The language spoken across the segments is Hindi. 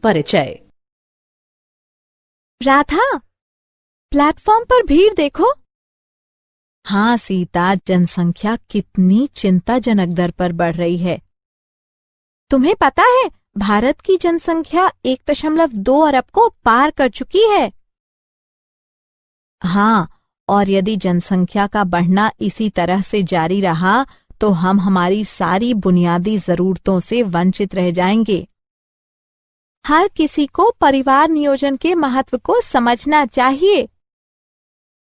परिचय। राधा, प्लेटफॉर्म पर भीड़ देखो। हाँ सीता, जनसंख्या कितनी चिंताजनक दर पर बढ़ रही है। तुम्हें पता है, भारत की जनसंख्या 1.2 अरब को पार कर चुकी है। हाँ, और यदि जनसंख्या का बढ़ना इसी तरह से जारी रहा तो हम हमारी सारी बुनियादी जरूरतों से वंचित रह जाएंगे। हर किसी को परिवार नियोजन के महत्व को समझना चाहिए।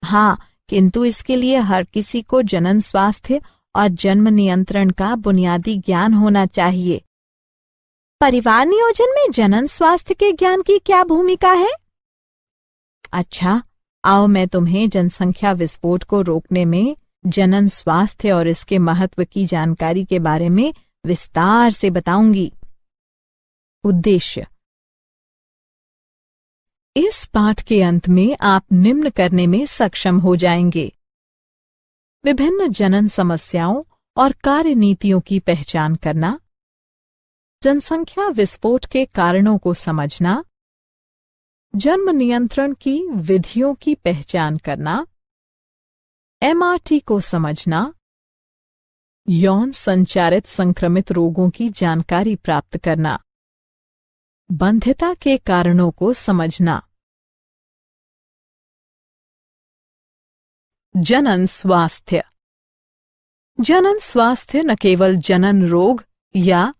हाँ, किंतु इसके लिए हर किसी को जनन स्वास्थ्य और जन्म नियंत्रण का बुनियादी ज्ञान होना चाहिए। परिवार नियोजन में जनन स्वास्थ्य के ज्ञान की क्या भूमिका है? अच्छा, आओ मैं तुम्हें जनसंख्या विस्फोट को रोकने में जनन स्वास्थ्य और इसके महत्व की जानकारी के बारे में विस्तार से बताऊंगी। उद्देश्य: इस पाठ के अंत में आप निम्न करने में सक्षम हो जाएंगे: विभिन्न जनन समस्याओं और कार्यनीतियों की पहचान करना, जनसंख्या विस्फोट के कारणों को समझना, जन्म नियंत्रण की विधियों की पहचान करना, एमआरटी को समझना, यौन संचारित संक्रमित रोगों की जानकारी प्राप्त करना, बंध्यता के कारणों को समझना। जनन स्वास्थ्य। जनन स्वास्थ्य न केवल जनन रोग या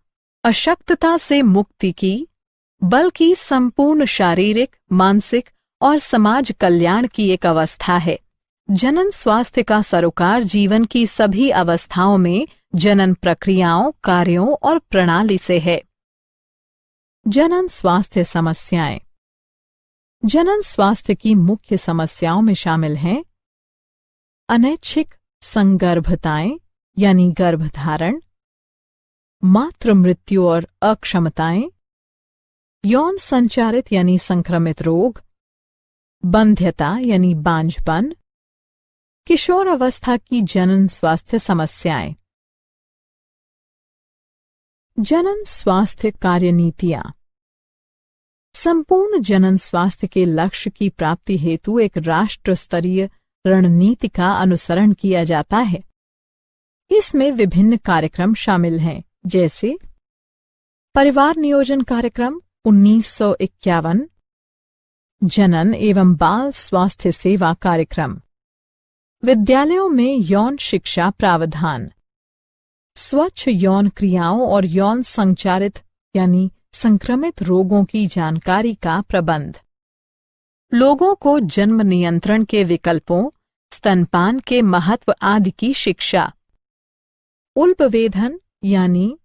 अशक्तता से मुक्ति की, बल्कि संपूर्ण शारीरिक, मानसिक और समाज कल्याण की एक अवस्था है। जनन स्वास्थ्य का सरोकार जीवन की सभी अवस्थाओं में जनन प्रक्रियाओं, कार्यों और प्रणाली से है। जनन स्वास्थ्य समस्याएं। जनन स्वास्थ्य की मुख्य समस्याओं में शामिल हैं अनैच्छिक संगर्भताएं यानी गर्भधारण, मातृ मृत्यु और अक्षमताएं, यौन संचारित यानी संक्रमित रोग, बंध्यता यानी बांझपन, किशोर अवस्था की जनन स्वास्थ्य समस्याएं। जनन स्वास्थ्य कार्यनीतियां। संपूर्ण जनन स्वास्थ्य के लक्ष्य की प्राप्ति हेतु एक राष्ट्र स्तरीय रणनीति का अनुसरण किया जाता है। इसमें विभिन्न कार्यक्रम शामिल हैं, जैसे परिवार नियोजन कार्यक्रम 1951, जनन एवं बाल स्वास्थ्य सेवा कार्यक्रम, विद्यालयों में यौन शिक्षा प्रावधान, स्वच्छ यौन क्रियाओं और यौन संचारित यानी संक्रमित रोगों की जानकारी का प्रबंध, लोगों को जन्म नियंत्रण के विकल्पों, स्तनपान के महत्व आदि की शिक्षा, उल्पवेधन यानी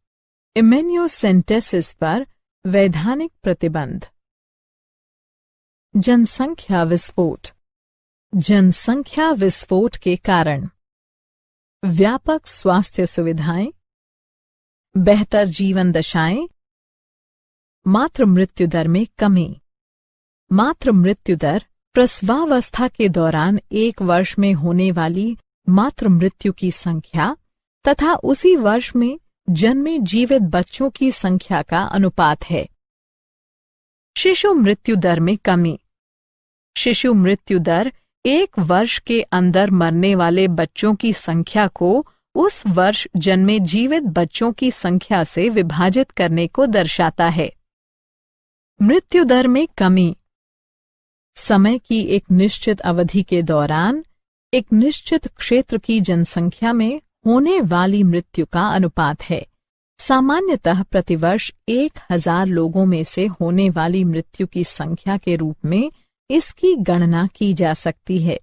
इम्यूनोसेंटेसिस पर वैधानिक प्रतिबंध। जनसंख्या विस्फोट। जनसंख्या विस्फोट के कारण व्यापक स्वास्थ्य सुविधाएं, बेहतर जीवन दशाएं, मातृ मृत्यु दर में कमी। मातृ मृत्यु दर प्रसवावस्था के दौरान 1 वर्ष में होने वाली मातृ मृत्यु की संख्या तथा उसी वर्ष में जन्मे जीवित बच्चों की संख्या का अनुपात है। शिशु मृत्यु दर में कमी। शिशु मृत्यु दर 1 वर्ष के अंदर मरने वाले बच्चों की संख्या को उस वर्ष जन्मे जीवित बच्चों की संख्या से विभाजित करने को दर्शाता है। मृत्यु दर में कमी समय की एक निश्चित अवधि के दौरान एक निश्चित क्षेत्र की जनसंख्या में होने वाली मृत्यु का अनुपात है। सामान्यतः प्रतिवर्ष 1000 लोगों में से होने वाली मृत्यु की संख्या के रूप में इसकी गणना की जा सकती है।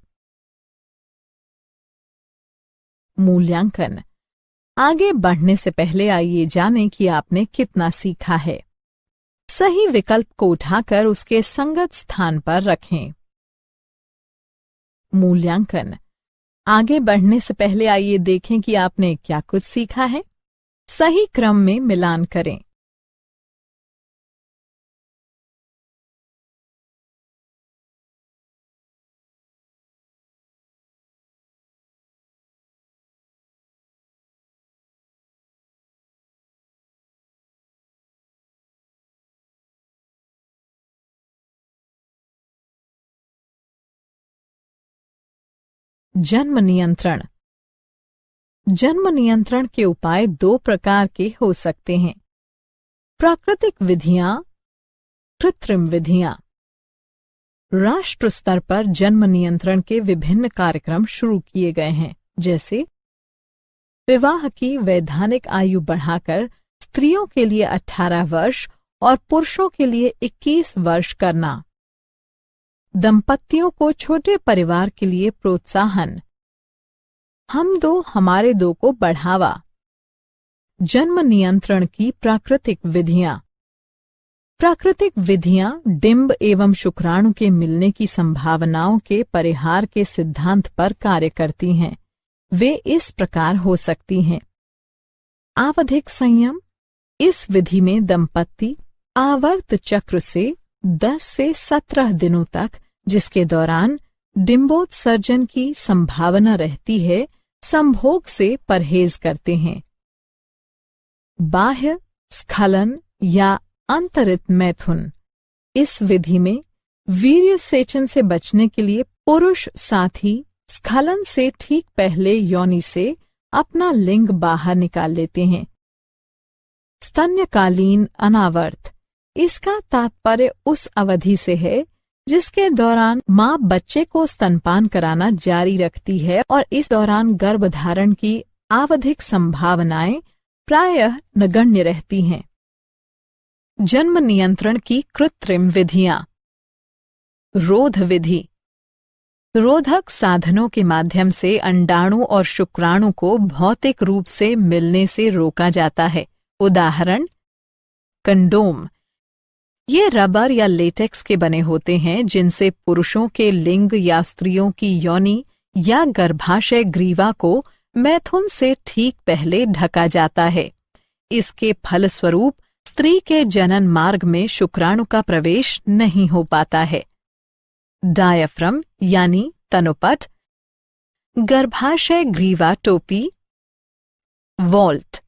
मूल्यांकन। आगे बढ़ने से पहले आइए जानें कि आपने कितना सीखा है। सही विकल्प को उठाकर उसके संगत स्थान पर रखें। मूल्यांकन। आगे बढ़ने से पहले आइए देखें कि आपने क्या कुछ सीखा है। सही क्रम में मिलान करें। जन्म नियंत्रण। जन्म नियंत्रण के उपाय दो प्रकार के हो सकते हैं, प्राकृतिक विधियां, कृत्रिम विधियां। राष्ट्र स्तर पर जन्म नियंत्रण के विभिन्न कार्यक्रम शुरू किए गए हैं, जैसे विवाह की वैधानिक आयु बढ़ाकर स्त्रियों के लिए 18 वर्ष और पुरुषों के लिए 21 वर्ष करना, दंपतियों को छोटे परिवार के लिए प्रोत्साहन, हम दो हमारे दो को बढ़ावा। जन्म नियंत्रण की प्राकृतिक विधियां। प्राकृतिक विधियां डिंब एवं शुक्राणु के मिलने की संभावनाओं के परिहार के सिद्धांत पर कार्य करती हैं। वे इस प्रकार हो सकती हैं। आवधिक संयम। इस विधि में दंपति आवर्त चक्र से 10 से 17 दिनों तक, जिसके दौरान डिंबोत्सर्जन की संभावना रहती है, संभोग से परहेज करते हैं। बाह्य स्खलन या अंतरित मैथुन। इस विधि में वीर्य सेचन से बचने के लिए पुरुष साथी स्खलन से ठीक पहले योनि से अपना लिंग बाहर निकाल लेते हैं। स्तन्यकालीन अनावर्त। इसका तात्पर्य उस अवधि से है जिसके दौरान मां बच्चे को स्तनपान कराना जारी रखती है और इस दौरान गर्भधारण की आवधिक संभावनाएं प्रायः नगण्य रहती हैं। जन्म नियंत्रण की कृत्रिम विधियां। रोध विधि। रोधक साधनों के माध्यम से अंडाणु और शुक्राणु को भौतिक रूप से मिलने से रोका जाता है। उदाहरण, कंडोम। ये रबर या लेटेक्स के बने होते हैं जिनसे पुरुषों के लिंग या स्त्रियों की योनि या गर्भाशय ग्रीवा को मैथुन से ठीक पहले ढका जाता है। इसके फलस्वरूप स्त्री के जनन मार्ग में शुक्राणु का प्रवेश नहीं हो पाता है। डायाफ्राम यानी तनुपट, गर्भाशय ग्रीवा टोपी, वॉल्ट।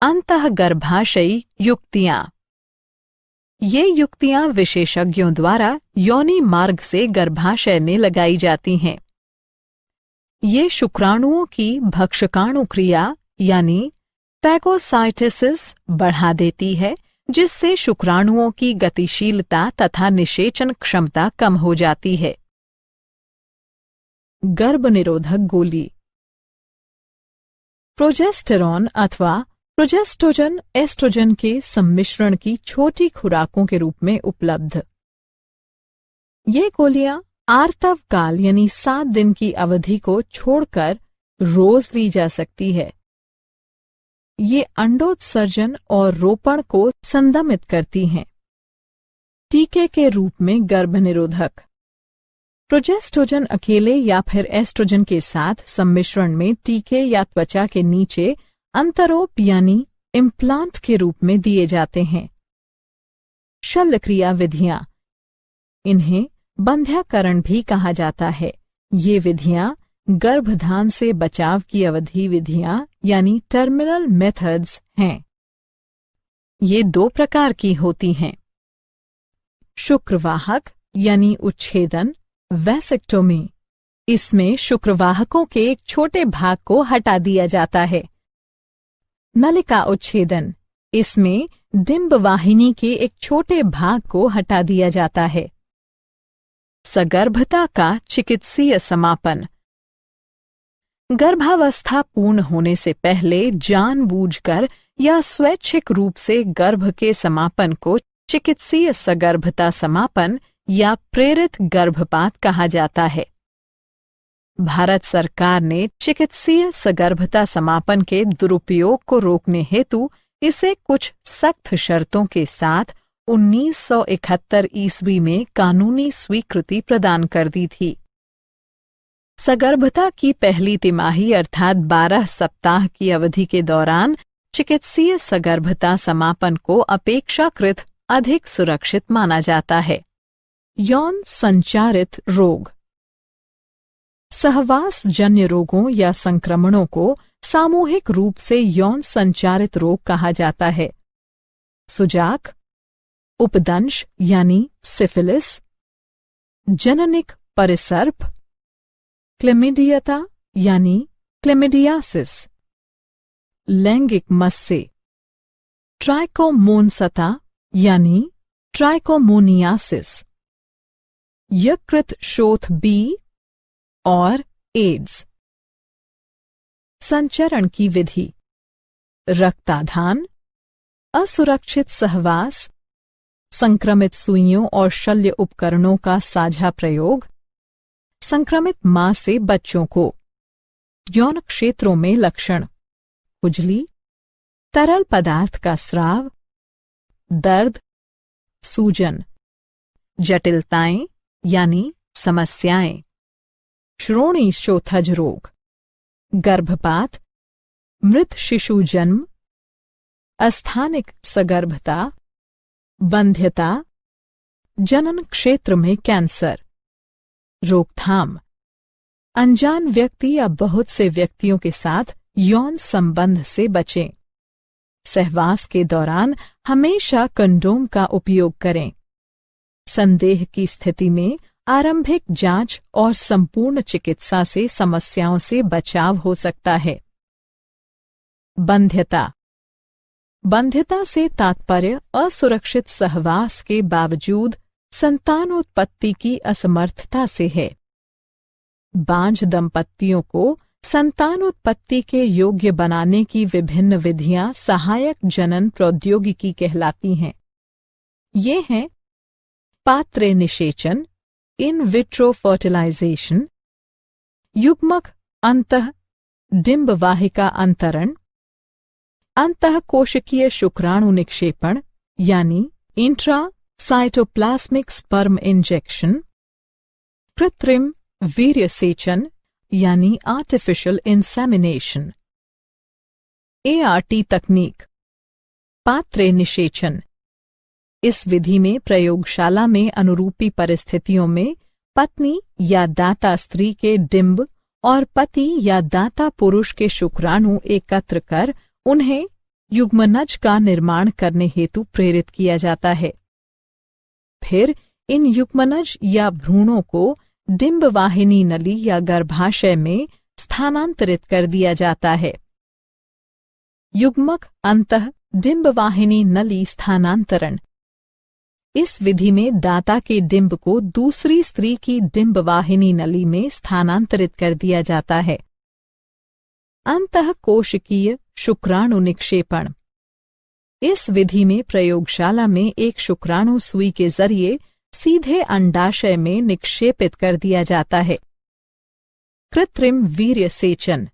अंतःगर्भाशयी युक्तियां। ये युक्तियां विशेषज्ञों द्वारा योनि मार्ग से गर्भाशय में लगाई जाती हैं। ये शुक्राणुओं की भक्षकाणु क्रिया यानी फैगोसाइटोसिस बढ़ा देती है, जिससे शुक्राणुओं की गतिशीलता तथा निषेचन क्षमता कम हो जाती है। गर्भनिरोधक गोली। प्रोजेस्टेरॉन अथवा प्रोजेस्टोजन एस्ट्रोजन के सम्मिश्रण की छोटी खुराकों के रूप में उपलब्ध। ये गोलियां आर्तव काल यानी 7 दिन की अवधि को छोड़कर रोज ली जा सकती है। ये अंडोत्सर्जन और रोपण को संदमित करती हैं। टीके के रूप में गर्भनिरोधक। प्रोजेस्टोजन अकेले या फिर एस्ट्रोजन के साथ सम्मिश्रण में टीके या त्वचा के नीचे अंतरोप यानी इम्प्लांट के रूप में दिए जाते हैं। शल्यक्रिया विधियां। इन्हें बंध्याकरण भी कहा जाता है। ये विधियां गर्भधान से बचाव की अवधि विधियां यानी टर्मिनल मेथड्स हैं। ये 2 प्रकार की होती हैं। शुक्रवाहक यानी उच्छेदन, वैसेक्टोमी। इसमें शुक्रवाहकों के एक छोटे भाग को हटा दिया जाता है। नलिका उच्छेदन। इसमें डिंब वाहिनी के एक छोटे भाग को हटा दिया जाता है। सगर्भता का चिकित्सीय समापन। गर्भावस्था पूर्ण होने से पहले जानबूझकर या स्वैच्छिक रूप से गर्भ के समापन को चिकित्सीय सगर्भता समापन या प्रेरित गर्भपात कहा जाता है। भारत सरकार ने चिकित्सीय सगर्भता समापन के दुरुपयोग को रोकने हेतु इसे कुछ सख्त शर्तों के साथ 1971 ईस्वी में कानूनी स्वीकृति प्रदान कर दी थी। सगर्भता की पहली तिमाही अर्थात 12 सप्ताह की अवधि के दौरान चिकित्सीय सगर्भता समापन को अपेक्षाकृत अधिक सुरक्षित माना जाता है। यौन संचारित रोग। सहवास जन्य रोगों या संक्रमणों को सामूहिक रूप से यौन संचारित रोग कहा जाता है। सुजाक, उपदंश यानी सिफिलिस, जननिक परिसर्प, क्लेमिडियता यानी क्लेमिडियासिस, लैंगिक मस से, ट्राइकोमोनसता यानी ट्राइकोमोनियासिस, यकृत शोथ बी और एड्स। संचरण की विधि: रक्ताधान, असुरक्षित सहवास, संक्रमित सुइयों और शल्य उपकरणों का साझा प्रयोग, संक्रमित मां से बच्चों को। यौन क्षेत्रों में लक्षण: खुजली, तरल पदार्थ का स्राव, दर्द, सूजन, जटिलताएं यानी समस्याएं, श्रोणीशोथज रोग, गर्भपात, मृत शिशु जन्म, अस्थानिक सगर्भता, बंध्यता, जनन क्षेत्र में कैंसर। रोकथाम: अनजान व्यक्ति या बहुत से व्यक्तियों के साथ यौन संबंध से बचें। सहवास के दौरान हमेशा कंडोम का उपयोग करें। संदेह की स्थिति में आरंभिक जांच और संपूर्ण चिकित्सा से समस्याओं से बचाव हो सकता है। बंध्यता: बंध्यता से तात्पर्य असुरक्षित सहवास के बावजूद संतानोत्पत्ति की असमर्थता से है। बांझ दंपतियों को संतानोत्पत्ति के योग्य बनाने की विभिन्न विधियां सहायक जनन प्रौद्योगिकी कहलाती हैं। ये हैं पात्र निषेचन, इन विट्रो फर्टिलाइजेशन, युग्मक अंतः डिंब वाहिका अंतरण, अंतःकोशिकीय शुक्राणु निक्षेपण यानी इंट्रा साइटोप्लाज्मिक स्पर्म इंजेक्शन, कृत्रिम वीर्य सेचन यानी आर्टिफिशियल इंसेमिनेशन। ART तकनीक: पात्र निषेचन। इस विधि में प्रयोगशाला में अनुरूपी परिस्थितियों में पत्नी या दाता स्त्री के डिंब और पति या दाता पुरुष के शुक्राणु एकत्र कर उन्हें युग्मनज का निर्माण करने हेतु प्रेरित किया जाता है। फिर इन युग्मनज या भ्रूणों को डिंब वाहिनी नली या गर्भाशय में स्थानांतरित कर दिया जाता है। युग्मक अंतः डिंब वाहिनी नली स्थानांतरण: इस विधि में दाता के डिंब को दूसरी स्त्री की डिंब वाहिनी नली में स्थानांतरित कर दिया जाता है। अंतःकोशिकीय शुक्राणु निक्षेपण: इस विधि में प्रयोगशाला में एक शुक्राणु सुई के जरिए सीधे अंडाशय में निक्षेपित कर दिया जाता है। कृत्रिम वीर्य सेचन: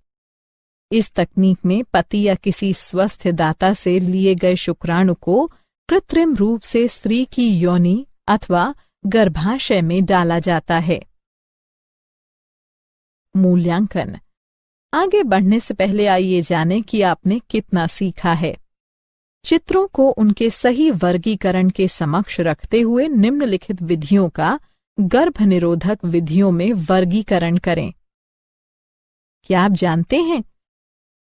इस तकनीक में पति या किसी स्वस्थ दाता से लिए गए शुक्राणु को कृत्रिम रूप से स्त्री की योनि अथवा गर्भाशय में डाला जाता है। मूल्यांकन: आगे बढ़ने से पहले आइए जानें कि आपने कितना सीखा है। चित्रों को उनके सही वर्गीकरण के समक्ष रखते हुए निम्नलिखित विधियों का गर्भनिरोधक विधियों में वर्गीकरण करें। क्या आप जानते हैं?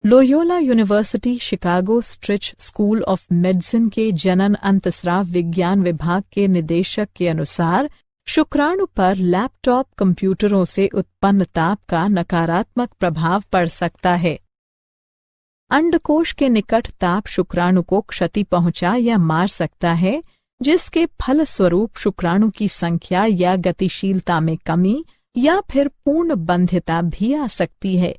Loyola university Chicago स्ट्रिच school of medicine के जनन अंतस्राव विज्ञान विभाग के निदेशक के अनुसार शुक्राणु पर लैपटॉप कंप्यूटरों से उत्पन्न ताप का नकारात्मक प्रभाव पड़ सकता है। अंडकोश के निकट ताप शुक्राणु को क्षति पहुंचा या मार सकता है, जिसके फलस्वरूप शुक्राणु की संख्या या गतिशीलता में कमी या फिर पूर्ण बंध्यता भी आ सकती है।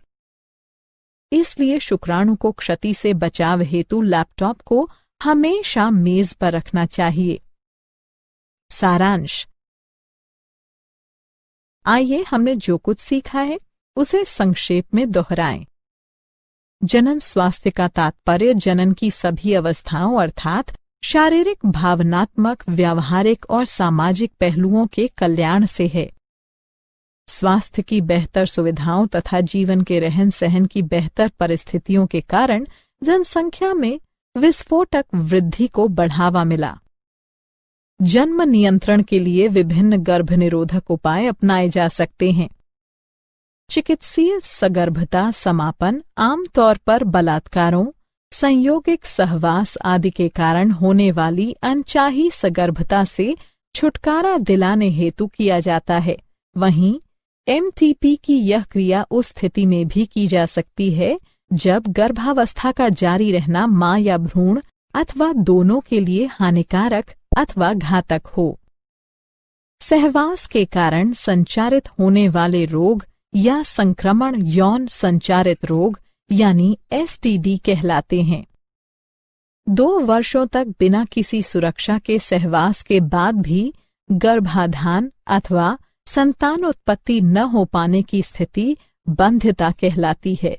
इसलिए शुक्राणु को क्षति से बचाव हेतु लैपटॉप को हमेशा मेज पर रखना चाहिए। सारांश: आइए हमने जो कुछ सीखा है उसे संक्षेप में दोहराएं। जनन स्वास्थ्य का तात्पर्य जनन की सभी अवस्थाओं अर्थात शारीरिक, भावनात्मक, व्यावहारिक और सामाजिक पहलुओं के कल्याण से है। स्वास्थ्य की बेहतर सुविधाओं तथा जीवन के रहन सहन की बेहतर परिस्थितियों के कारण जनसंख्या में विस्फोटक वृद्धि को बढ़ावा मिला। जन्म नियंत्रण के लिए विभिन्न गर्भनिरोधक उपाय अपनाए जा सकते हैं। चिकित्सीय सगर्भता समापन आमतौर पर बलात्कारों, संयोगिक सहवास आदि के कारण होने वाली अनचाही सगर्भता से छुटकारा दिलाने हेतु किया जाता है। वहीं एमटीपी की यह क्रिया उस स्थिति में भी की जा सकती है जब गर्भावस्था का जारी रहना मां या भ्रूण अथवा दोनों के लिए हानिकारक अथवा घातक हो। सहवास के कारण संचारित होने वाले रोग या संक्रमण यौन संचारित रोग यानी एसटीडी कहलाते हैं। 2 वर्षों तक बिना किसी सुरक्षा के सहवास के बाद भी गर्भाधान अथवा संतानोत्पत्ति न हो पाने की स्थिति बंध्यता कहलाती है।